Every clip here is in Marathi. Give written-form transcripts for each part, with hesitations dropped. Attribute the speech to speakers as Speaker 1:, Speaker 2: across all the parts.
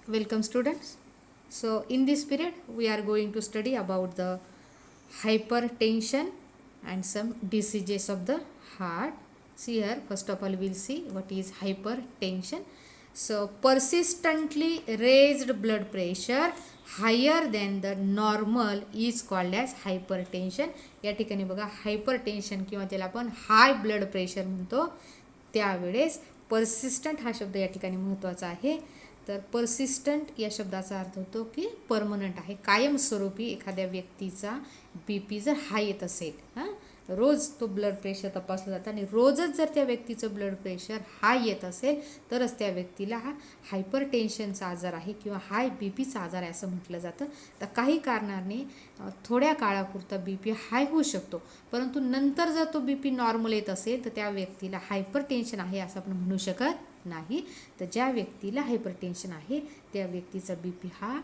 Speaker 1: Welcome students. So in this period we are going to study about the hypertension and some diseases of the heart. See here, first of all we'll see what is hypertension. So persistently raised blood pressure higher than the normal is called as hypertension. या ठिकाणी बघा हायपरटेन्शन किंवा ज्याला आपण हाय ब्लड प्रेशर म्हणतो त्यावेळेस पर्सिस्टंट हा शब्द या ठिकाणी महत्त्वाचा आहे. तर पर्सिस्टंट या शब्दाचा अर्थ होतो की परमनंट आहे, कायमस्वरूपी एखाद्या व्यक्तीचा बी पी जर हाय येत असेल, रोज तो ब्लड प्रेशर तपासला जातं आणि रोजच जर त्या व्यक्तीचं ब्लड प्रेशर हाय येत असेल तरच त्या व्यक्तीला हा हायपरटेन्शनचा आजार आहे किंवा हाय बी पीचा आजार आहे असं म्हटलं जातं. तर काही कारणाने थोड्या काळापुरता बी पी हाय होऊ शकतो, परंतु नंतर जर तो बी पी नॉर्मल येत असेल तर त्या व्यक्तीला हायपरटेन्शन आहे असं आपण म्हणू शकत नाही. तर ज्या व्यक्तीला हायपरटेन्शन आहे त्या व्यक्तीचा बी पी हा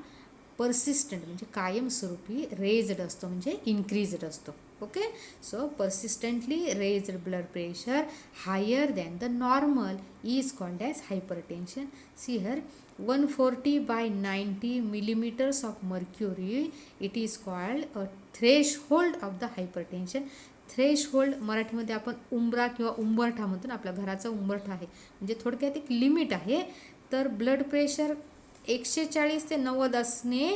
Speaker 1: पर्सिस्टंट म्हणजे कायमस्वरूपी रेज्ड असतो, म्हणजे इन्क्रीज्ड असतो. Okay, so persistently raised blood pressure higher than the normal is called as hypertension. See here 140/90 millimeters of mercury, it is called a threshold of the hypertension. Threshold मराठीमध्ये आपण उंबरा किंवा उंबरठा म्हणतो ना, आपल्या घराचा उंबरठा आहे, म्हणजे थोडक्यात एक लिमिट आहे. तर ब्लड प्रेशर 140 ते 90 असणे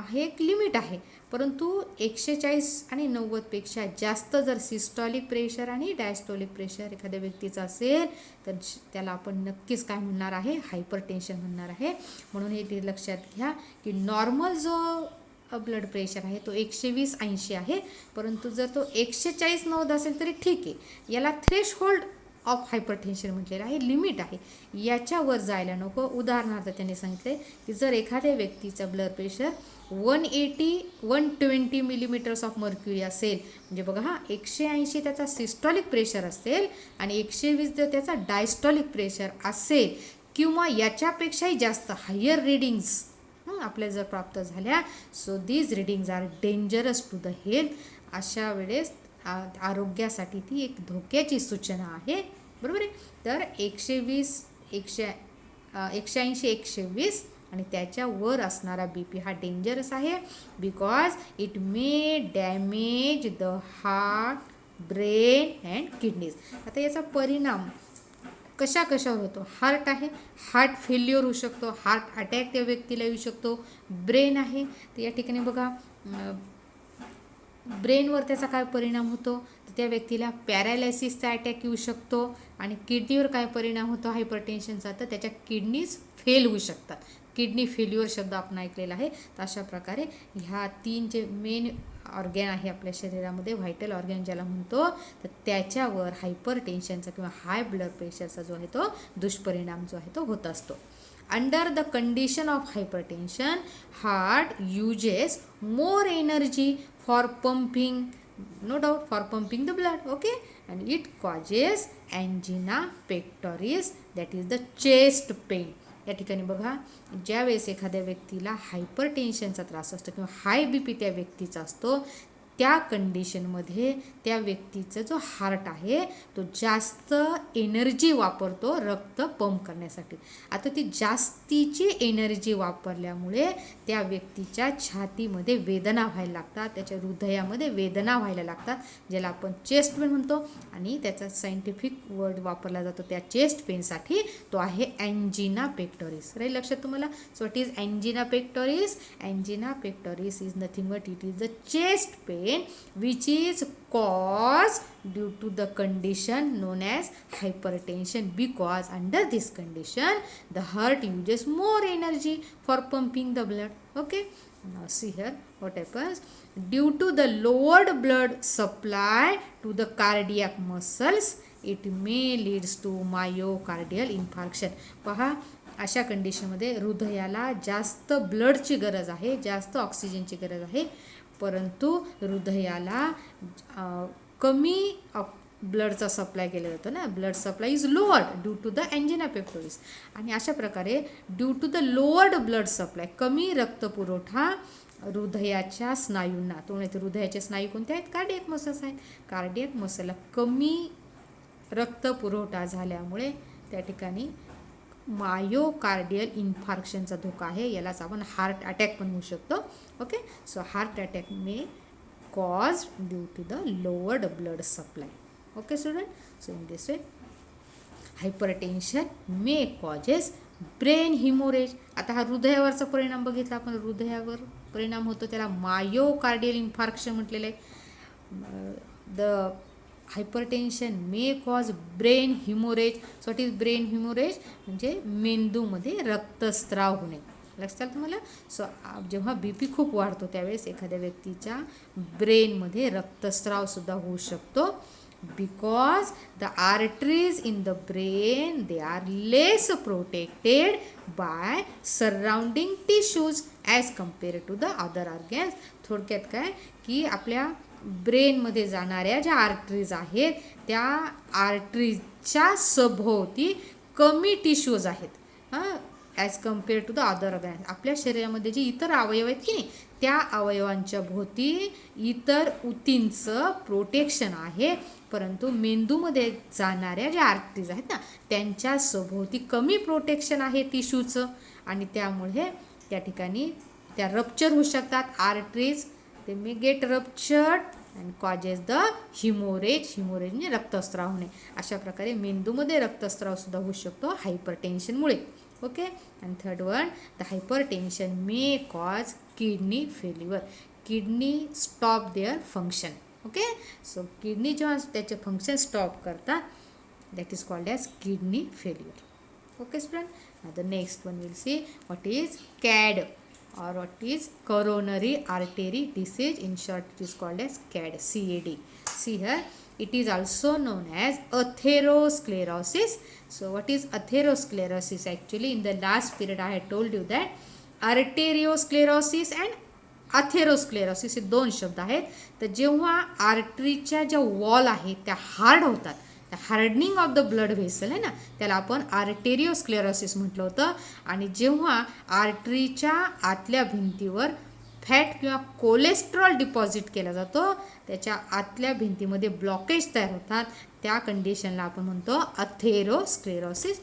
Speaker 1: हे एक लिमिट आहे, परंतु 140 आणि 90पेक्षा जास्त जर सिस्टॉलिक प्रेशर आणि डायस्टॉलिक प्रेशर एखाद्या व्यक्तीचं असेल तर त्याला आपण नक्कीच काय म्हणणार आहे, हायपरटेन्शन म्हणणार आहे. म्हणून हे लक्षात घ्या की नॉर्मल जो ब्लड प्रेशर आहे तो 120/80 आहे, परंतु जर तो 140/90 असेल तरी ठीक आहे. याला थ्रेशहोल्ड ऑफ हायपरटेन्शन म्हटलेलं आहे, लिमिट आहे, याच्यावर जायला नको. उदाहरणार्थ त्यांनी सांगितले की जर एखाद्या व्यक्तीचं blood pressure 120 millimeters of mercury असेल, म्हणजे बघा 180 त्याचा सिस्टॉलिक प्रेशर असेल आणि 120 जर त्याचा डायस्टॉलिक प्रेशर असेल किंवा याच्यापेक्षाही जास्त हायर रिडिंग्स आपल्या जर प्राप्त झाल्या, so these readings are dangerous to the health. अशा वेळेस आरोग्यासाठी ती एक धोक्याची सूचना आहे, बरोबर आहे. तर 120 180 120 आणि त्याच्यावर असणारा बी पी हा डेंजरस आहे, because it may damage the heart, brain and kidneys. आता याचा परिणाम कशावर होतो? हार्ट आहे, हार्ट फेल्युअर होऊ शकतो, हार्ट अटॅक त्या व्यक्तीला येऊ शकतो. ब्रेन आहे, तर या ठिकाणी बघा ब्रेनवर त्याचा काय परिणाम होतो, तर त्या व्यक्तीला पॅरालायसिसचा अटॅक येऊ शकतो. आणि किडनीवर काय परिणाम होतो हायपरटेन्शनचा, तर त्याच्या किडनीज फेल होऊ शकतात. किडनी फेल्युअर शब्द आपण ऐकलेला आहे. तर अशा प्रकारे ह्या 3 जे मेन ऑर्गॅन आहे आपल्या शरीरामध्ये, व्हायटल ऑर्गॅन ज्याला म्हणतो, तर त्याच्यावर हायपरटेन्शनचा किंवा हाय ब्लड प्रेशरचा जो आहे तो दुष्परिणाम जो आहे तो होत असतो. Under the condition of hypertension heart uses more energy for pumping, no doubt, for pumping the blood, okay, and it causes angina pectoris, that is the chest pain. या ठिकाणी बघा ज्या वेळेस एखाद्या व्यक्तीला हायपरटेन्शनचा त्रास असतो किंवा हाय बी पी त्या व्यक्तीचा असतो, त्या कंडिशनमध्ये त्या व्यक्तीचा जो हार्ट आहे तो जास्त एनर्जी वापरतो रक्त पंप करण्यासाठी. आता ती जास्तीची एनर्जी वापरल्यामुळे त्या व्यक्तीच्या छातीमध्ये वेदना व्हायला लागतात, त्याच्या हृदयामध्ये वेदना व्हायला लागतात, ज्याला आपण चेस्ट पेन म्हणतो. आणि त्याचा सायंटिफिक वर्ड वापरला जातो त्या चेस्ट पेनसाठी, तो आहे अँजिना पेक्टोरिस. राहील लक्षात तुम्हाला? So it is angina pectoris. Angina pectoris is nothing but it is the chest pain which is caused due to the condition known as hypertension, because under this condition the heart uses more energy for pumping the blood. Okay, now see here what happens. Due to the lowered blood supply to the cardiac muscles, it may leads to myocardial infarction. पहा अशा कंडिशनमध्ये हृदयाला जास्त ब्लडची गरज आहे, जास्त ऑक्सिजनची गरज आहे, परंतु हृदयाला कमी ब्लडचा सप्लाय केला जातो ना, blood supply is lowered due to the angina pectoris. आणि अशा प्रकारे due to the lowered blood supply, कमी रक्तपुरवठा हृदयाच्या स्नायूंना, तो म्हणजे हृदयाचे स्नायू कोणते आहेत? कार्डियक मसल्स आहेत. कार्डियक मसलला कमी रक्तपुरवठा झाल्यामुळे त्या ठिकाणी मायोकार्डियल इन्फार्क्शनचा धोका आहे, यालाच आपण हार्ट अटॅक पण म्हणू शकतो. Okay, so heart attack may cause due to the lowered blood supply. Okay student, so in this way hypertension may causes brain haemorrhage. आता हा हृदयावरचा परिणाम बघितला आपण, हृदयावर परिणाम होतो त्याला मायोकार्डियल इन्फार्क्शन म्हटलेलं आहे. The hypertension may cause brain haemorrhage. So what is brain haemorrhage? म्हणजे मेंदूमध्ये रक्तस्राव होणे. लक्षात तुम्हाला? सो जेव्हा BP खूप वाढतो त्यावेळेस एखाद्या व्यक्तीच्या ब्रेनमध्ये रक्तस्रावसुद्धा होऊ शकतो. Because the arteries in the brain, they are less protected by surrounding tissues as compared to the other organs. थोडक्यात काय की आपल्या ब्रेनमध्ये जाणाऱ्या ज्या आर्टरीज आहेत त्या आर्टरीजच्या सभोवती कमी टिश्यूज आहेत as compare to the other organ. आपल्या शरीरामध्ये जे इतर अवयव आहेत की नाही त्या अवयवांच्या भोवती इतर ऊतींचं प्रोटेक्शन आहे, परंतु मेंदूमध्ये जाणाऱ्या ज्या आर्टरीज आहेत ना त्यांच्या सभोवती कमी प्रोटेक्शन आहे टिश्यूचं, आणि त्यामुळे त्या ठिकाणी त्या रप्चर होऊ शकतात. आर्टरीज ते may get ruptured and causes the haemorrhage. Haemorrhage म्हणजे रक्तस्राव होणे. अशा प्रकारे मेंदूमध्ये रक्तस्रावसुद्धा होऊ शकतो हायपरटेन्शनमुळे. Okay, and third one, the hypertension may cause kidney failure. Kidney stop their function. Okay, so kidney जेव्हा त्याचे फंक्शन स्टॉप करतात that is called as kidney failure. Okay student, the next one will see what is CAD or what is coronary artery disease. In short it is called as CAD. See here, it is also known as atherosclerosis. So what is atherosclerosis? Actually in the last period I had told you that arteriosclerosis and atherosclerosis हे दोन शब्द आहेत. तर जेव्हा आर्टरीच्या ज्या वॉल आहेत त्या हार्ड होतात, hardening of the blood vessel आहे ना त्याला आपण आर्टेरिओस्क्लेरोसिस म्हटलं होतं. आणि जेव्हा आर्टरीच्या आतल्या भिंतीवर फॅट किंवा कोलेस्ट्रॉल डिपॉझिट केला जातो, त्याच्या आतल्या भिंतीमध्ये ब्लॉकेज तयार होतात, त्या कंडिशनला आपण म्हणतो अथेरोस्क्लेरोसिस.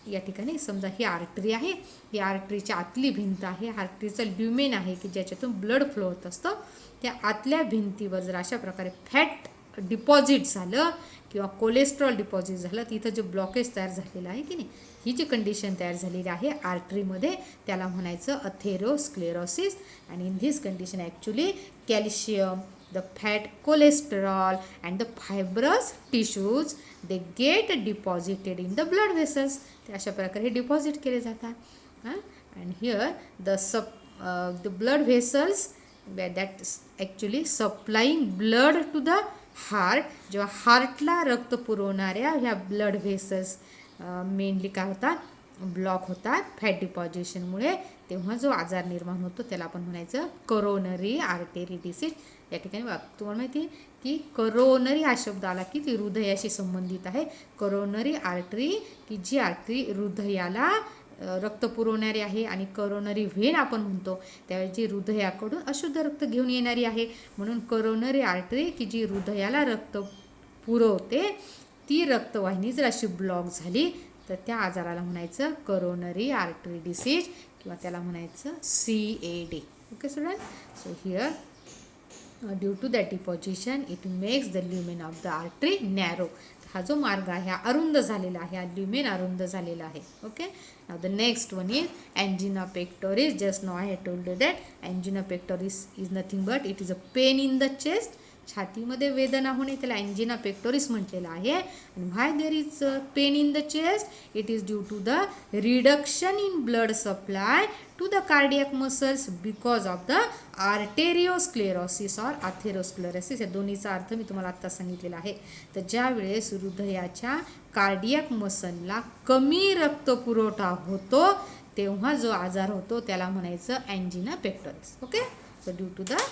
Speaker 1: या ठिकाणी समजा ही आर्टरी आहे, ही आर्टरीच्या आतली भिंत आहे, आर्टरीचं ल्युमेन आहे की ज्याच्यातून ब्लड फ्लो होत असतं. त्या आतल्या भिंतीवर जर अशा प्रकारे फॅट डिपॉझिट झालं किंवा कोलेस्ट्रॉल डिपॉझिट झालं, तिथं जे ब्लॉकेज तयार झालेलं आहे की नाही, ही जी कंडिशन तयार झालेली आहे आर्टरीमध्ये त्याला म्हणायचं अथेरोस्क्लेरोसिस. आणि in this condition actually calcium, the fat, cholesterol and the fibrous tissues they get deposited in the blood vessels. ते अशा प्रकारे डिपॉझिट केले जातात. and here the blood vessels that actually supplying blood to the heart. जेव्हा हार्टला रक्त पुरवणाऱ्या ह्या ब्लड व्हेसल्स मेनली काय होतात, ब्लॉक होतात फॅट डिपॉझिशनमुळे, तेव्हा जो आजार निर्माण होतो त्याला आपण म्हणायचं करोनरी आर्टेरी डिसीज. या ठिकाणी तुम्हाला माहिती आहे की करोनरी हा शब्द आला की ती हृदयाशी संबंधित आहे. करोनरी आर्टरी की जी आर्टरी हृदयाला रक्त पुरवणारी आहे, आणि करोनरी व्हेन आपण म्हणतो त्यावेळी जी हृदयाकडून अशुद्ध रक्त घेऊन येणारी आहे, म्हणून करोनरी आर्टरी की जी हृदयाला रक्त पुरवते ती रक्तवाहिनी जर अशी ब्लॉक झाली तर त्या आजाराला म्हणायचं करोनरी आर्टरी डिसीज किंवा त्याला म्हणायचं CAD. Okay student, so here due to that deposition it makes the lumen of the artery narrow. हा जो मार्ग आहे हा अरुंद झालेला आहे, हा ल्युमेन अरुंद झालेला आहे. Okay, now the next one is angina pectoris. Just now I have told you that angina pectoris is nothing but it is a pain in the chest. छातीमध्ये वेदना होणे त्याला एंजिना पेक्टोरिस म्हटलेलं आहे. आणि why there is pain in the chest? It is due to the reduction in blood supply to the cardiac muscles because of the arteriosclerosis और अथेरोस्क्लेरोसिस. या दोन्हीचा अर्थ मी तुम्हाला आत्ता सांगितलेला आहे. तर ज्या वेळेस हृदयाच्या कार्डियक मसलला कमी रक्तपुरवठा होतो तेव्हा जो आजार होतो त्याला म्हणायचं angina pectoris. Okay, so due to the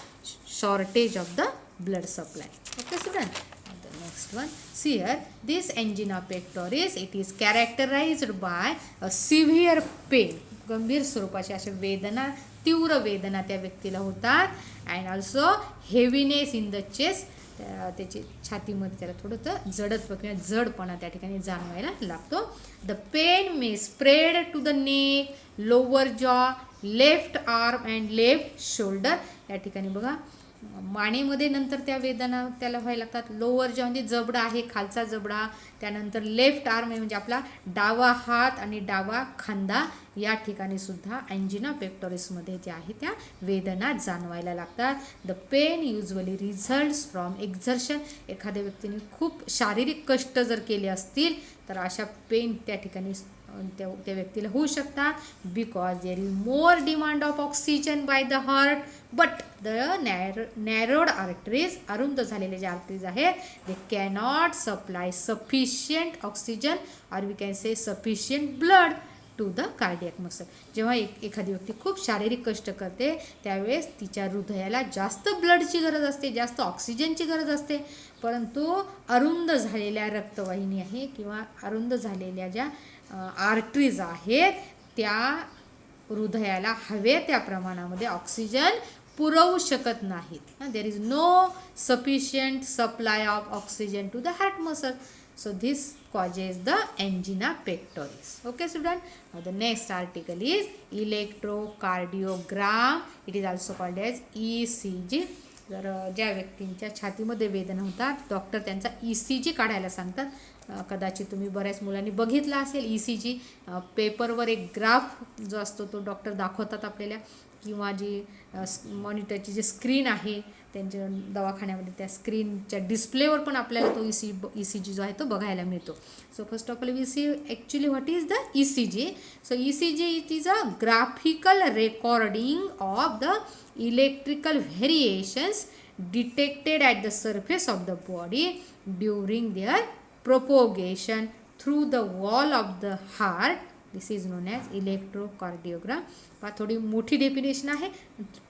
Speaker 1: shortage of the blood supply. Okay student, the next one, see here, this angina pectoris it is characterized by a severe pain. गंभीर स्वरूपाची अशा वेदना, तीव्र वेदना त्या व्यक्तीला होतात. And also heaviness in the chest. त्याची छातीमध्ये त्याला थोडंसं जडत्व किंवा जडपणा त्या ठिकाणी जाणवायला लागतो. The pain may spread to the neck, lower jaw, left arm and left shoulder. या ठिकाणी बघा मानेमध्ये नंतर त्या वेदना त्याला व्हायला लागतात. लोअर जॉ म्हणजे जबडा आहे, खालचा जबडा. त्यानंतर लेफ्ट आर्म आहे म्हणजे आपला डावा हात आणि डावा खांदा. या ठिकाणी सुद्धा अँजिना पेक्टोरिसमध्ये जे आहे त्या वेदना जाणवायला लागतात. The pain usually results from exertion. एखाद्या व्यक्तीने खूप शारीरिक कष्ट जर केले असतील तर अशा पेन त्या ठिकाणी त्या व्यक्तीला होऊ शकतात. Because there is more demand of oxygen by the heart but the narrowed arteries, अरुंद झालेले जे आर्टरीज आहेत they cannot supply sufficient oxygen or we can say sufficient blood to the cardiac muscle. जेव्हा एखादी व्यक्ती खूप शारीरिक कष्ट करते त्यावेळेस तिच्या हृदयाला जास्त ब्लडची गरज असते, जास्त ऑक्सिजनची गरज असते. परंतु अरुंद झालेल्या रक्तवाहिनी आहे किंवा अरुंद झालेल्या ज्या आर्टरीज आहेत त्या हृदयाला हवे त्या प्रमाणामध्ये ऑक्सिजन पुरवू शकत नाहीत. There is no sufficient supply of oxygen to the heart muscle. So this causes the angina pectoris. Okay student. Now the next article is electrocardiogram. It is also called as ECG. जर ज्या व्यक्तींच्या छातीमध्ये वेदना होतात डॉक्टर त्यांचा ECG काढायला सांगतात. कदाचित तुम्ही बऱ्याच मुलांनी बघितला असेल ECG. पेपरवर एक ग्राफ जो असतो तो डॉक्टर दाखवतात आपल्याला, किंवा जी मॉनिटरची जी स्क्रीन आहे त्यांच्या दवाखान्यामध्ये त्या स्क्रीनच्या डिस्प्लेवर पण आपल्याला तो ECG जो आहे तो बघायला मिळतो. So first of all we see actually what is the ECG. So ECG it is a graphical recording of the electrical variations detected at the surface of the body during their propagation through the wall of the heart. This is known as electrocardiogram. थोडी मोठी डेफिनेशन आहे,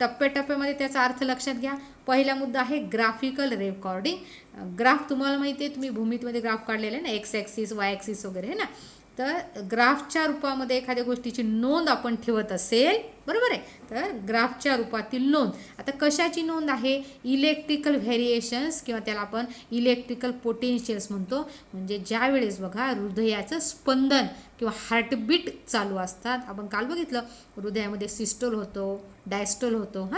Speaker 1: टप्प्याटप्प्यामध्ये त्याचा अर्थ लक्षात घ्या. पहिला मुद्दा आहे ग्राफिकल रेकॉर्डिंग. ग्राफ तुम्हाला माहिती आहे, तुम्ही भूमीतमध्ये ग्राफ काढलेला आहे ना, एक्स ॲक्सिस वाय ॲक्सिस वगैरे आहे ना. तर ग्राफच्या रूपामध्ये एखाद्या गोष्टीची नोंद आपण ठेवत असेल, बरोबर आहे, तर ग्राफच्या रूपातील नोंद. आता कशाची नोंद आहे? इलेक्ट्रिकल व्हेरिएशन्स किंवा त्याला आपण इलेक्ट्रिकल पोटेन्शियल्स म्हणतो. म्हणजे ज्या वेळेस बघा हृदयाचं स्पंदन किंवा हार्टबीट चालू असतात. आपण काल बघितलं हृदयामध्ये सिस्टोल होतो, डायस्टोल होतो.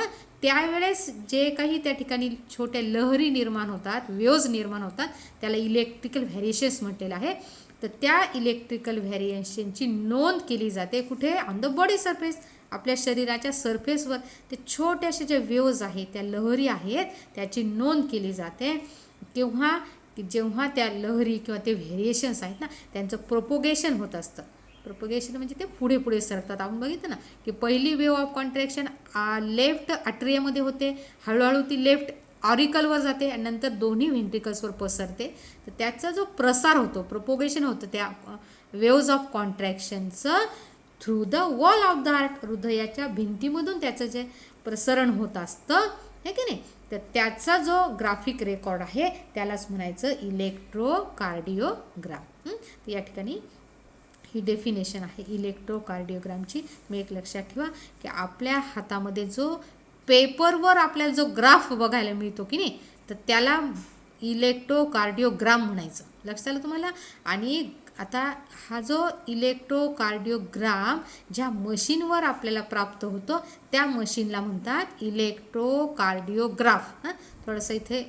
Speaker 1: त्यावेळेस जे काही त्या ठिकाणी छोट्या लहरी निर्माण होतात, वेव्ज निर्माण होतात, त्याला इलेक्ट्रिकल व्हेरिएशन्स म्हटलेलं आहे. तर त्या इलेक्ट्रिकल व्हेरिएशनची नोंद केली जाते कुठे? On the body surface. आपल्या शरीराच्या सरफेसवर ते छोट्याशा ज्या वेव्ज आहेत, त्या लहरी आहेत, त्याची नोंद केली जाते. जेव्हा त्या लहरी किंवा ते व्हेरिएशन्स आहेत ना त्यांचं प्रोपोगेशन होत असतं. प्रोपोगेशन म्हणजे ते पुढे पुढे सरकतात. आपण बघितलं ना की पहिली वेव्ह ऑफ कॉन्ट्रॅक्शन लेफ्ट अट्रियामध्ये होते, हळूहळू ती लेफ्ट ऑरिकलवर जाते आणि नंतर दोन्ही व्हेंट्रिकल्सवर पसरते. तर त्याचा जो प्रसार होतो, प्रोपोगेशन होतं त्या वेव्ज ऑफ कॉन्ट्रॅक्शनचं through the wall of the heart, हृदयाच्या भिंतीमधून त्याचं जे प्रसरण होत असतं हे की नाही, तर त्याचा जो ग्राफिक रेकॉर्ड आहे त्यालाच म्हणायचं इलेक्ट्रोकार्डिओग्राम. तर या ठिकाणी ही डेफिनेशन आहे इलेक्ट्रोकार्डिओग्रामची. मी एक लक्षात ठेवा की आपल्या हातामध्ये जो पेपरवर आपल्याला जो ग्राफ बघायला मिळतो की नाही, तर त्याला इलेक्ट्रोकार्डिओग्राम म्हणायचं. लक्षात आलं तुम्हाला? आणि आता हा जो इलेक्ट्रोकार्डिओग्राम ज्या मशीनवर आपल्याला प्राप्त होतो त्या मशीनला म्हणतात इलेक्ट्रोकार्डिओग्राफ. थोडंसं इथे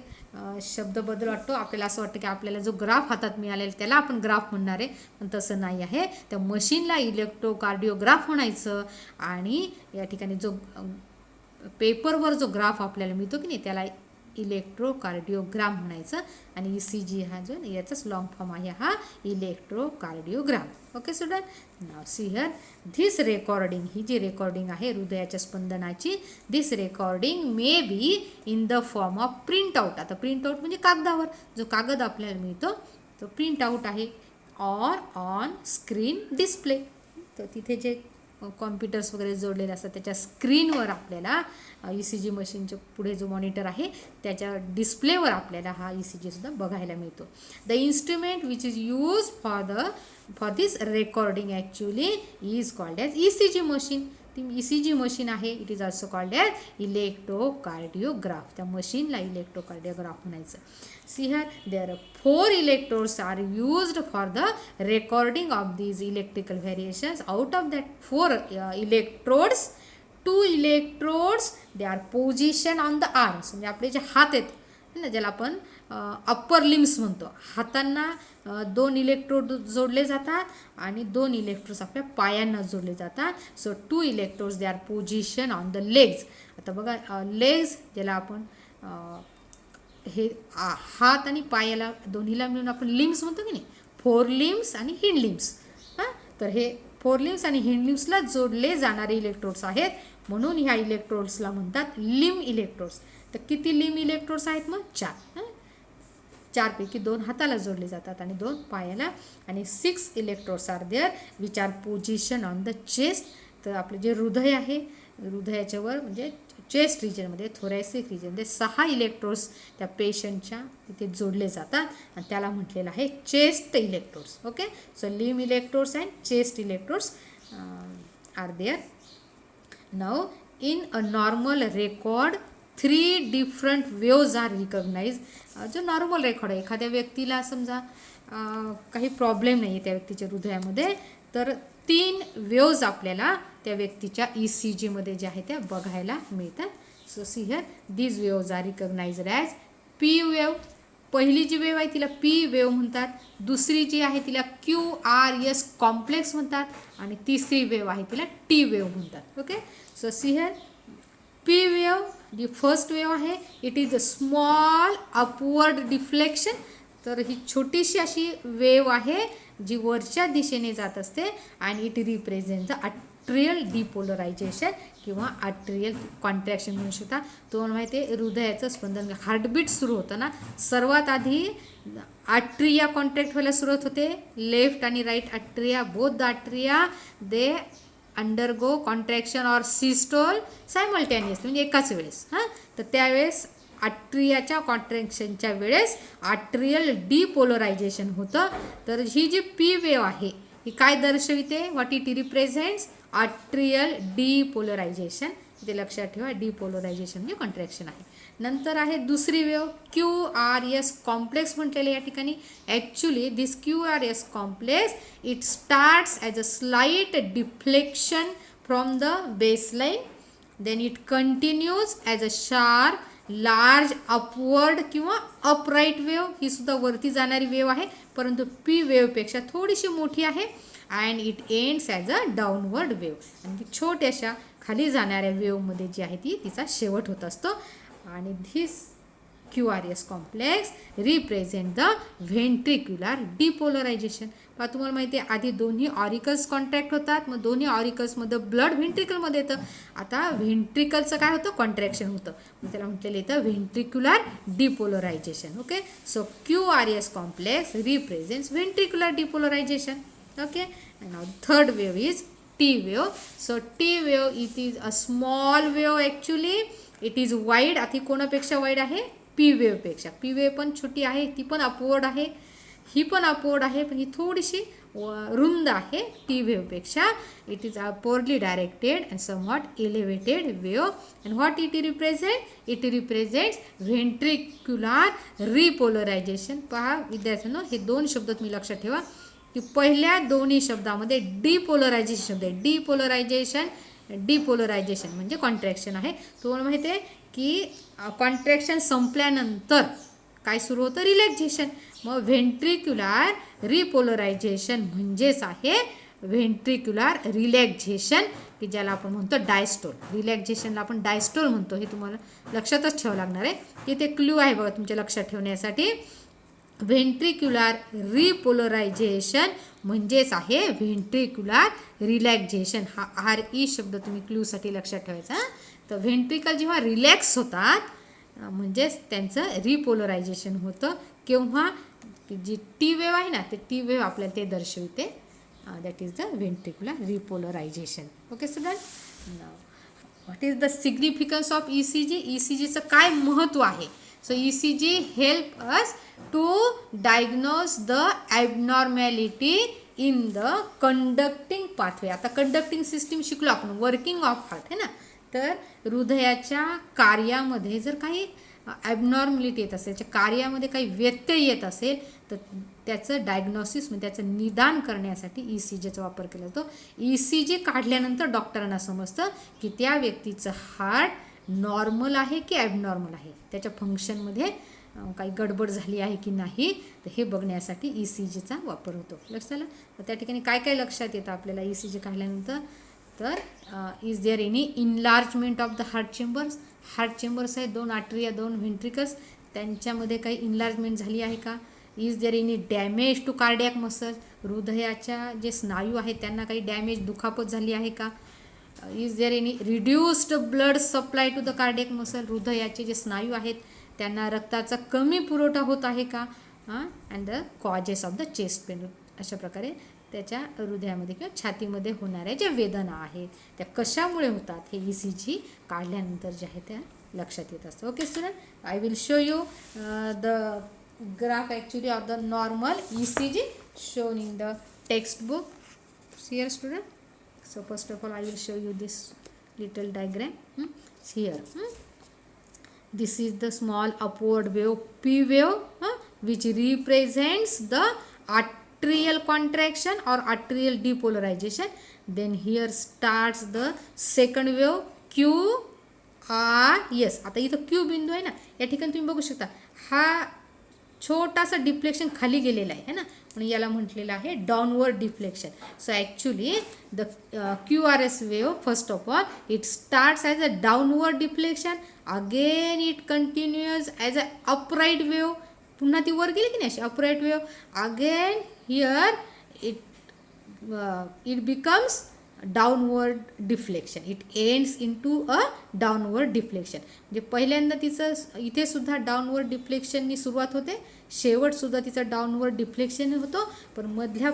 Speaker 1: शब्द बदल वाटतो. आपल्याला असं वाटतं की आपल्याला जो ग्राफ हातात मिळालेला त्याला आपण ग्राफ म्हणणार आहे, पण तसं नाही आहे. त्या मशीनला इलेक्ट्रोकार्डिओग्राफ म्हणायचं. आणि या ठिकाणी जो पेपरवर जो ग्राफ आपल्याला मिळतो की नाही त्याला इलेक्ट्रोकार्डिओग्राम म्हणायचं. आणि ECG हा जो याचाच लॉंग फॉर्म आहे हा electrocardiogram. Okay student, now see here this recording, ही जी रेकॉर्डिंग आहे हृदयाच्या स्पंदनाची, this recording may be in the form of print out. आता प्रिंट आउट म्हणजे कागदावर जो कागद आपल्याला मिळतो तो प्रिंट आउट आहे, ऑर ऑन स्क्रीन डिस्प्ले. तर तिथे जे कॉम्प्युटर्स वगैरे जोडलेले असतात त्याच्या स्क्रीनवर आपल्याला ECG मशीनच्या पुढे जो मॉनिटर आहे त्याच्या डिस्प्लेवर आपल्याला हा ECG सुद्धा बघायला मिळतो. The instrument which is use for this recording actually is called as ECG machine. ती ECG मशीन आहे. It is also called as electrocardiograph. त्या मशीनला इलेक्ट्रोकार्डिओग्राफ म्हणायचं. See here there 4 electrodes are used for the recording of these electrical variations. Out of that 4 electrodes 2 electrodes they are position on the arms. म्हणजे आपले जे हात आहेत ना, ज्याला आपण अप्पर लिम्स म्हणतो, हातांना 2 इलेक्ट्रोड जोडले जातात आणि 2 इलेक्ट्रोड्स आपल्या पायांना जोडले जातात. So 2 electrodes they are position on the legs. आता बघा लेग्स ज्याला आपण हे हात आणि पायाला दोन्हीला मिळून आपण लिम्स म्हणतो की नाही, 4 लिम्स आणि हिंड लिम्स. हां, तर हे 4 लिम्स आणि हिंड लिम्सला जोडले जाणारे इलेक्ट्रोड्स आहेत, म्हणून ह्या इलेक्ट्रोड्सला म्हणतात लिम इलेक्ट्रोड्स. तर किती लिम इलेक्ट्रोड्स आहेत मग? 4. 4 पैकी 2 हाताला जोडले जातात आणि 2 पायाला. आणि 6 electrodes are there which are position on the chest. तर आपलं जे हृदय आहे, हृदयाच्या वर म्हणजे चेस्ट रिजनमध्ये, थोरॅसिक रिजनमध्ये 6 इलेक्ट्रोड्स त्या पेशंटच्या तिथे जोडले जातात आणि त्याला म्हटलेलं आहे chest electrodes. Okay, so limb electrodes and chest electrodes are there. Now in a normal record 3 different waves are recognise. जो नॉर्मल रेकॉर्ड आहे, एखाद्या व्यक्तीला समजा काही प्रॉब्लेम नाही आहे त्या व्यक्तीच्या हृदयामध्ये, तर 3 वेव्ज आपल्याला त्या व्यक्तीच्या ECG मध्ये जे आहे त्या बघायला मिळतात. So see here these waves are recognised as P wave. पहिली जी वेव्ह आहे तिला P वेव्ह म्हणतात, दुसरी जी आहे तिला QRS कॉम्प्लेक्स म्हणतात आणि तिसरी वेव्ह आहे तिला T वेव्ह म्हणतात. Okay, so see here P wave जी फर्स्ट वेव्ह आहे, it is a small upward deflection. तर ही छोटीशी अशी वेव्ह आहे जी वरच्या दिशेने जात असते आणि इट रिप्रेझेंट द अट्रियल डिपोलरायझेशन किंवा अट्रियल कॉन्ट्रॅक्शन म्हणू शकता. तुम्हाला माहिती आहे हृदयाचं स्पंदन, हार्टबीट सुरू होतं ना, सर्वात आधी अट्रिया कॉन्ट्रॅक्ट व्हायला सुरुवात होते. लेफ्ट आणि right atria, both the atria they undergo contraction or systole simultaneously, म्हणजे एकाच वेळेस. हां, तर त्यावेळेस अट्रियाच्या कॉन्ट्रॅक्शनच्या वेळेस अट्रियल डिपोलरायझेशन होतं. तर ही जी P वेव्ह आहे ही काय दर्शविते? What it represents? Atrial depolarization. ते लक्षात ठेवा, डिपोलरायझेशन म्हणजे कॉन्ट्रॅक्शन आहे. नंतर आहे दुसरी वेव्ह QRS कॉम्प्लेक्स म्हटलेले या ठिकाणी. Actually this QRS complex it starts as a slight deflection from the baseline, then it continues as a sharp large upward किंवा अपराईट वेव्ह. ही सुद्धा वरती जाणारी वेव्ह आहे, परंतु P वेव्हपेक्षा थोडीशी मोठी आहे. And it ends as a downward wave. आणि छोट्याशा खाली जाणाऱ्या वेव्हमध्ये जी आहे ती तिचा शेवट होत असतो. आणि this QRS complex represent the ventricular depolarization. पहा तुम्हाला माहिती आहे आधी दोन्ही ऑरिकल्स कॉन्ट्रॅक्ट होतात, मग दोन्ही ऑरिकल्समध्ये ब्लड व्हेंट्रिकलमध्ये येतं. आता व्हेंट्रिकलचं काय होतं? कॉन्ट्रॅक्शन होतं, मग त्याला म्हटलेलं येतं ventricular depolarization. Okay, so QRS complex represents ventricular depolarization. Okay, and now third wave is T wave. So T wave it is a small wave actually. It is wide. अति कोणापेक्षा वाईड आहे? P wave पेक्षा. P wave पण छोटी आहे, ती पण अपवर्ड आहे, ही पण अपवर्ड आहे, पण ही थोडीशी रुंद आहे T wave पेक्षा. It is upwardly directed and somewhat elevated wave. And what it represents? It represents ventricular repolarization. पहा विद्यार्थ्यांनो, हे 2 शब्द तुम्ही लक्षात ठेवा की पहिल्या दोन्ही शब्दामध्ये डिपोलरायझेशन शब्द आहे. डिपोलरायझेशन म्हणजे कॉन्ट्रॅक्शन आहे. तुम्हाला माहिती आहे की कॉन्ट्रॅक्शन संपल्यानंतर काय सुरू होतं? रिलॅक्झेशन. मग व्हेंट्रिक्युलर रिपोलरायझेशन म्हणजेच आहे व्हेंट्रिक्युलर रिलॅक्झेशन, की ज्याला आपण म्हणतो डायस्टोल. रिलॅक्झेशनला आपण डायस्टोल म्हणतो, हे तुम्हाला लक्षातच ठेवावं लागणार आहे. इथे क्लू आहे बघा तुमच्या लक्षात ठेवण्यासाठी. व्हेंट्रिक्युलर रिपोलरायझेशन म्हणजेच आहे व्हेंट्रिक्युलर रिलॅक्झेशन. हा RE शब्द तुम्ही क्लूसाठी लक्षात ठेवायचा. तर व्हेंट्रिकल जेव्हा रिलॅक्स होतात म्हणजेच त्यांचं रिपोलरायझेशन होतं. केव्हा? जी T वेव्ह आहे ना, ते T वेव्ह आपल्याला ते दर्शवते. That is the ventricular repolarization. Okay student, what is the significance of ECG? ECGचं काय महत्त्व आहे? So ECG help us to diagnose the abnormality in the conducting pathway. आता कंडक्टिंग सिस्टीम शिकलो आपण, वर्किंग ऑफ हार्ट है ना. तर हृदयाच्या कार्यामध्ये जर काही ॲबनॉर्मलिटी येत असेल, त्याच्या कार्यामध्ये काही व्यत्यय येत असेल, तर त्याचं डायग्नॉसिस म्हणजे त्याचं निदान करण्यासाठी ECGचा वापर केला जातो. ECG काढल्यानंतर डॉक्टरांना समजतं की त्या व्यक्तीचं हार्ट नॉर्मल आहे की ॲबनॉर्मल आहे, त्याच्या फंक्शनमध्ये काही गडबड झाली आहे की नाही, तर हे बघण्यासाठी ECGचा वापर होतो. लक्षात आलं. तर त्या ठिकाणी काय काय लक्षात येतं आपल्याला ECG काढल्यानंतर, तर is there any enlargement of the heart chambers. Heart chambers आहेत, 2 आर्टरिया 2 व्हेंट्रिकल्स, त्यांच्यामध्ये काही इनलार्जमेंट झाली आहे का. Is there any damage to cardiac muscle. हृदयाच्या जे स्नायू आहेत त्यांना काही डॅमेज, दुखापत झाली आहे का. Is there any reduced blood supply to the cardiac muscle. हृदयाचे जे स्नायू आहेत त्यांना रक्ताचा कमी पुरवठा होत आहे का. And the causes of the chest pen. अशा प्रकारे त्याच्या हृदयामध्ये किंवा छातीमध्ये होणाऱ्या ज्या वेदना आहेत त्या कशामुळे होतात हे ECG काढल्यानंतर जे आहे त्या लक्षात येत असतं. Okay student, I will show you the graph actually of the normal ECG shown in the textbook. See here student. So first of all I will show you this little diagram. Here this is the small upward wave P wave which represents the arterial contraction or arterial depolarization. Then here starts the second wave Q R. yes, आता इथं Q बिंदू आहे ना, या ठिकाणी तुम्ही बघू शकता हा छोटासा डिफ्लेक्शन खाली गेलेला आहे ना, म्हणून याला म्हटलेलं आहे downward deflection. So actually the QRS wave first of all it starts as a downward deflection, again it continues as a upright wave. पुन्हा ती वर गेली की नाही अशी upright wave. Again here it becomes downward deflection. It ends in to a downward deflection. म्हणजे पहिल्यांदा तिचं इथे सुद्धा डाऊनवर्ड डिफ्लेक्शननी सुरुवात होते, शेवटसुद्धा तिचं डाऊनवर्ड डिफ्लेक्शन होतो, पण मधल्या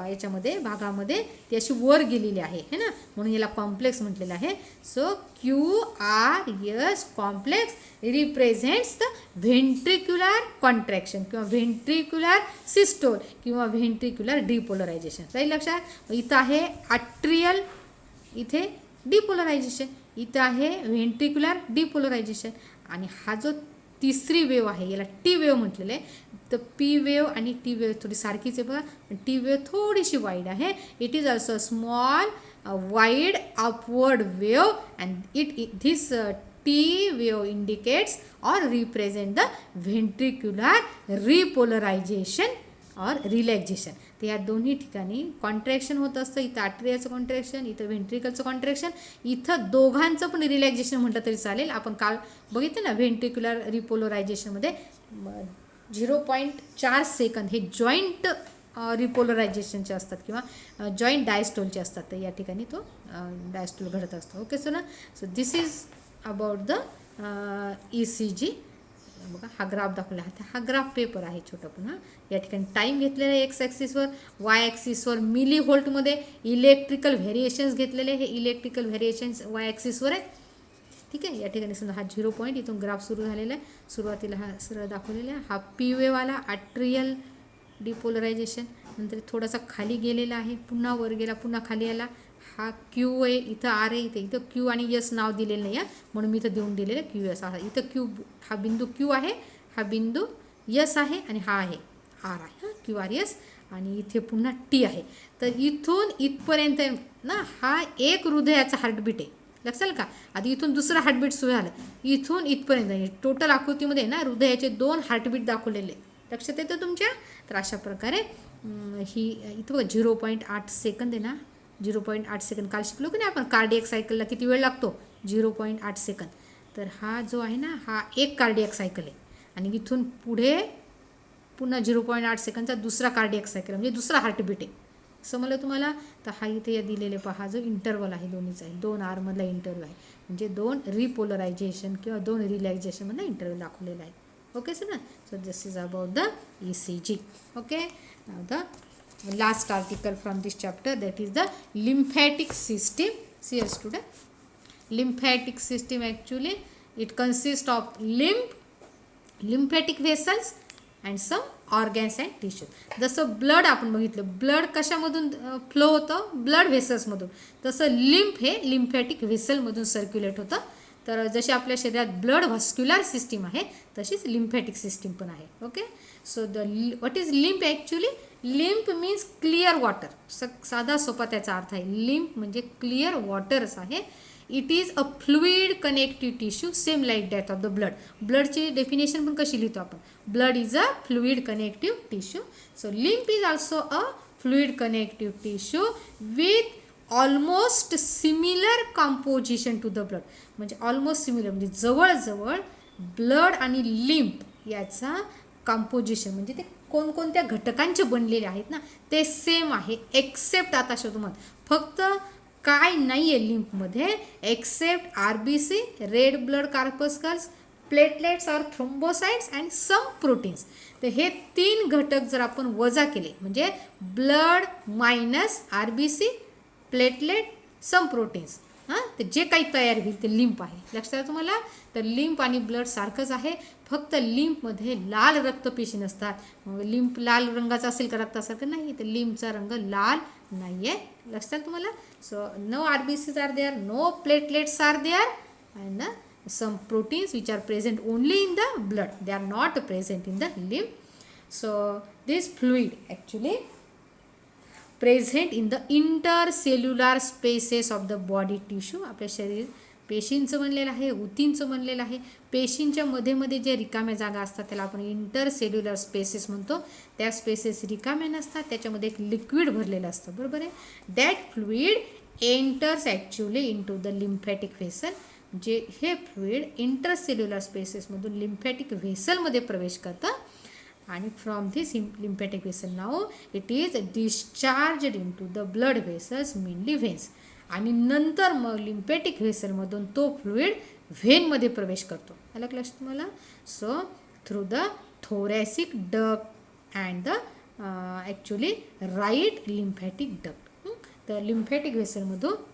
Speaker 1: याच्यामध्ये भागामध्ये ती अशी वर गेलेली आहे है ना, म्हणून याला कॉम्प्लेक्स म्हटलेलं आहे. So QRS complex represents the ventricular contraction किंवा व्हेंट्रिक्युलर सिस्टोल किंवा व्हेंट्रिक्युलर डिपोलरायझेशन. राहील लक्षात. इथं आहे आर्ट्रियल, इथे डिपोलरायझेशन, इथं आहे व्हेंट्रिक्युलर डिपोलरायझेशन. आणि हा जो तिसरी वेव आहे याला टी वेव म्हटलेलं आहे. तर पी वेव आणि टी वेव थोडी सारखीच आहे बघा, टी वेव थोडीशी वाईड आहे. It is also small wide upward wave and this T wave indicates और रिप्रेझेंट द व्हेंट्रिक्युलर रिपोलरायझेशन और रिलॅक्झेशन. तर या दोन्ही ठिकाणी कॉन्ट्रॅक्शन होत असतं. इथं आर्टरियाचं कॉन्ट्रॅक्शन, इथं व्हेंट्रिकलचं कॉन्ट्रॅक्शन, इथं दोघांचं पण रिलॅक्झेशन म्हटलं तरी चालेल. आपण काल बघितलं ना व्हेंट्रिक्युलर रिपोलरायझेशनमध्ये 0.4 सेकंद हे जॉईंट रिपोलरायझेशनचे असतात किंवा जॉईंट डायस्टोलचे असतात. तर या ठिकाणी तो डायस्टोल घडत असतो. ओके सो ना. So this is about the ECG. बघा हा ग्राफ दाखवला आहे, हा ग्राफ पेपर आहे छोटा पुन्हा. या ठिकाणी टाईम घेतलेला आहे एक्स ॲक्सिसवर, वाय ॲक्सिसवर मिली व्होल्टमध्ये इलेक्ट्रिकल व्हेरिएशन्स घेतलेले. हे इलेक्ट्रिकल व्हेरिएशन्स वाय ॲक्सिसवर आहे. ठीक आहे. या ठिकाणी समजा हा 0 पॉईंट इथून ग्राफ सुरू झालेला आहे. सुरुवातीला हा सरळ दाखवलेला आहे. हा पी वेव आला आर्ट्रियल डिपोलरायझेशन, नंतर थोडासा खाली गेलेला आहे, पुन्हा वर गेला, पुन्हा खाली आला. हा क्यू आहे, इथं आर आहे, इथं क्यू आणि यस नाव दिलेलं नाही आहे म्हणून मी इथं देऊन दिलेलं QS आहे. इथं क्यू, हा बिंदू क्यू आहे, हा बिंदू यस आहे आणि हा आहे आर आहे, QRS. आणि इथे पुन्हा टी आहे. तर इथून इथपर्यंत ना हा एक हृदयाचा हार्टबीट आहे. लक्षात का. आधी इथून दुसरं हार्टबीट सुरू झालं, इथून इथपर्यंत टोटल आकृतीमध्ये ना हृदयाचे 2 हार्टबीट दाखवलेले. लक्षात येतं तुमच्या. तर अशा प्रकारे ही इथं 0.8 सेकंद आहे ना, 0.8 सेकंद काल शिकलो की नाही आपण कार्डियक सायकलला किती वेळ लागतो, 0.8 सेकंद. तर हा जो आहे ना हा एक कार्डियक सायकल आहे आणि इथून पुढे पुन्हा 0.8 सेकंदचा दुसरा कार्डियक सायकल म्हणजे दुसरा हार्टबीट आहे. समजलं तुम्हाला. तर हा इथे या दिलेले पहा जो इंटरवल आहे दोन्हीचा आहे, 2 आरमधला इंटरवल आहे, म्हणजे 2 रिपोलरायझेशन किंवा 2 रिलॅक्झेशनमधला इंटरवल दाखवलेला आहे. ओके सर ना. So this is about the ECG. Okay. Now the last article from this chapter, that is the lymphatic system. See here student, lymphatic system actually it consists of lymphatic vessels and some organs and tissue. जसं ब्लड आपण बघितलं, ब्लड कशामधून फ्लो होतं, ब्लड व्हेसल्समधून, तसं लिम्फ हे लिम्फॅटिक व्हेसलमधून सर्क्युलेट होतं. तर जशी आपल्या शरीरात ब्लड व्हस्क्युलर सिस्टीम आहे तशीच लिम्फॅटिक सिस्टीम पण आहे. Okay, so what is lymph actually? Lymph means clear water. साधा सोपा त्याचा अर्थ आहे. लिम्फ म्हणजे क्लिअर वॉटर्स आहे. It is a fluid connective tissue same like that of the blood. ब्लडची डेफिनेशन पण कशी लिहितो आपण? Blood is a fluid connective tissue. So lymph is also a fluid connective tissue with almost similar composition to the blood. म्हणजे ऑलमोस्ट सिमिलर म्हणजे जवळजवळ ब्लड आणि लिम्फ याचा कॉम्पोजिशन म्हणजे ते कोणकोणत्या घटकांचे बनलेले आहेत ना ते सेम आहे. एक्सेप्ट, आता शोधू मत, फक्त काय नाही आहे लिम्फमध्ये except RBC, red blood corpuscles, platelets और थ्रोम्बोसाइट्स अँड सम प्रोटीन्स. तर हे 3 घटक जर आपण वजा केले म्हणजे blood minus RBC, platelet, some proteins, तर जे काही तयार होईल ते लिम्फ आहे. लक्षात तुम्हाला? तर लिम्फ आणि ब्लड सारखंच आहे, फक्त लिम्फमध्ये लाल रक्तपेशी नसतात. मग लिम्फ लाल रंगाचा असेल का रक्तासारखं? नाही, तर लिम्फचा रंग लाल नाही आहे. लक्षात तुम्हाला? So no RBCs are there, no platelets are there and some proteins which are present only in the blood, they are not present in the lymph. So this fluid actually present in the intercellular spaces of the body tissue. आपल्या शरीर पेशींचं बनलेलं आहे, ऊतींचं बनलेलं आहे. पेशींच्या मध्ये मध्ये जे रिकाम्या जागा असतात त्याला आपण इंटरसेल्युलर स्पेसेस म्हणतो. त्या स्पेसेस रिकाम्या नसतात, त्याच्यामध्ये एक लिक्विड भरलेलं असतं. बरोबर आहे? That fluid enters actually into the lymphatic vessel. जे हे फ्लुइड इंटरसेल्युलर स्पेसेसमधून लिम्फॅटिक व्हेसलमध्ये प्रवेश करतं आणि from this lymphatic vessel now it is discharged into the blood vessels, mainly veins. आणि नंतर मग लिम्फॅटिक व्हेसलमधून तो फ्लुइड व्हेनमध्ये प्रवेश करतो. आलं का लक्षात तुम्हाला? So through the thoracic duct and the actually right lymphatic duct. तर लिम्फॅटिक व्हेसलमधून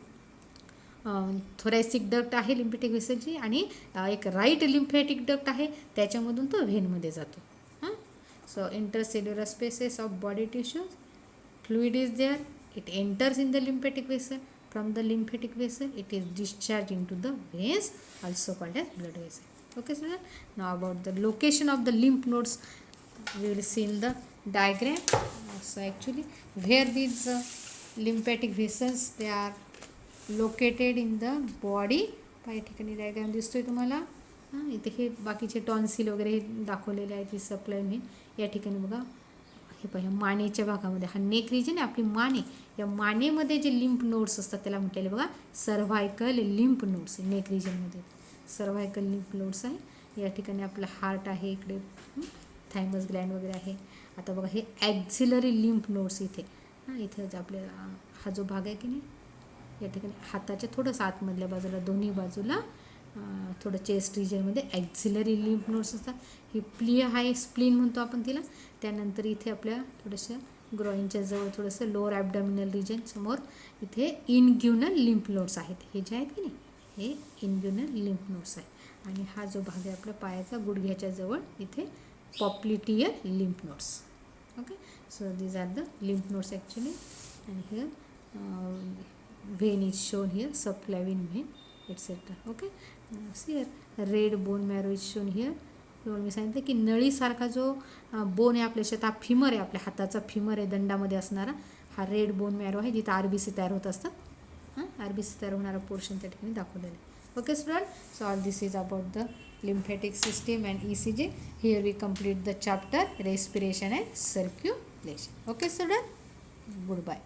Speaker 1: थोरॅसिक डक्ट आहे लिम्फॅटिक व्हेसलची आणि एक राईट लिम्फॅटिक डक्ट आहे, त्याच्यामधून तो व्हेनमध्ये जातो. So intercellular spaces of body tissues, fluid is there, it enters in the lymphatic vessel. From the lymphatic vessel it is discharged into the veins, also called as blood vessel. Okay, so now about the location of the lymph nodes we will see in the diagram. So actually where these lymphatic vessels they are located in the body. या ठिकाणी डायग्राम दिसतोय तुम्हाला. इथे हे बाकीचे टॉन्सिल वगैरे दाखवलेले आहेत. ही सप्लाय मेन या ठिकाणी बघा, हे पाहिजे मानेच्या भागामध्ये हा नेक रिजन आहे आपली माने. या मानेमध्ये जे लिम्फ नोड्स असतात त्याला म्हटलेले बघा सर्व्हायकल लिम्फ नोड्स. नेक रिजनमध्ये सर्व्हायकल लिम्फ नोड्स आहे. या ठिकाणी आपला हार्ट आहे, इकडे थायमस ग्लँड वगैरे आहे. आता बघा हे ॲक्झिलरी लिम्फ नोड्स इथे इथे आपल्या हा जो भाग आहे की नाही या ठिकाणी हाताच्या थोडंसं आतमधल्या बाजूला दोन्ही बाजूला थोडं चेस्ट रिजनमध्ये ॲक्झिलरी लिम्फ नोड्स असतात. ही प्लिया आहे, स्प्लीन म्हणतो आपण तिला. त्यानंतर इथे आपल्या थोडंसं ग्रोइनच्या जवळ थोडंसं लोअर ॲबडॉमिनल रिजन समोर इथे इनग्युनल लिम्फ नोड्स आहेत. हे जे आहेत की नाही हे इनग्युनल लिम्फ नोड्स आहेत. आणि हा जो भाग आहे आपल्या पायाचा गुडघ्याच्या जवळ इथे popliteal lymph nodes. Okay, so these are the lymph nodes actually. आणि here vein is shown here, subclavian vein etc. Okay, here red bone marrow is shown here. मी सांगितलं की नळीसारखा जो बोन आहे आपल्या शेतात, फिमर आहे आपल्या हाताचा फिमर आहे दंडामध्ये असणारा, हा रेड बोन मॅरो आहे जिथं RBC तयार होत असतात. RBC तयार होणारा पोर्शन त्या ठिकाणी दाखवलेला आहे. Okay student, so all this is about the lymphatic system and ECG. Here we complete the chapter respiration and circulation. Okay student, goodbye.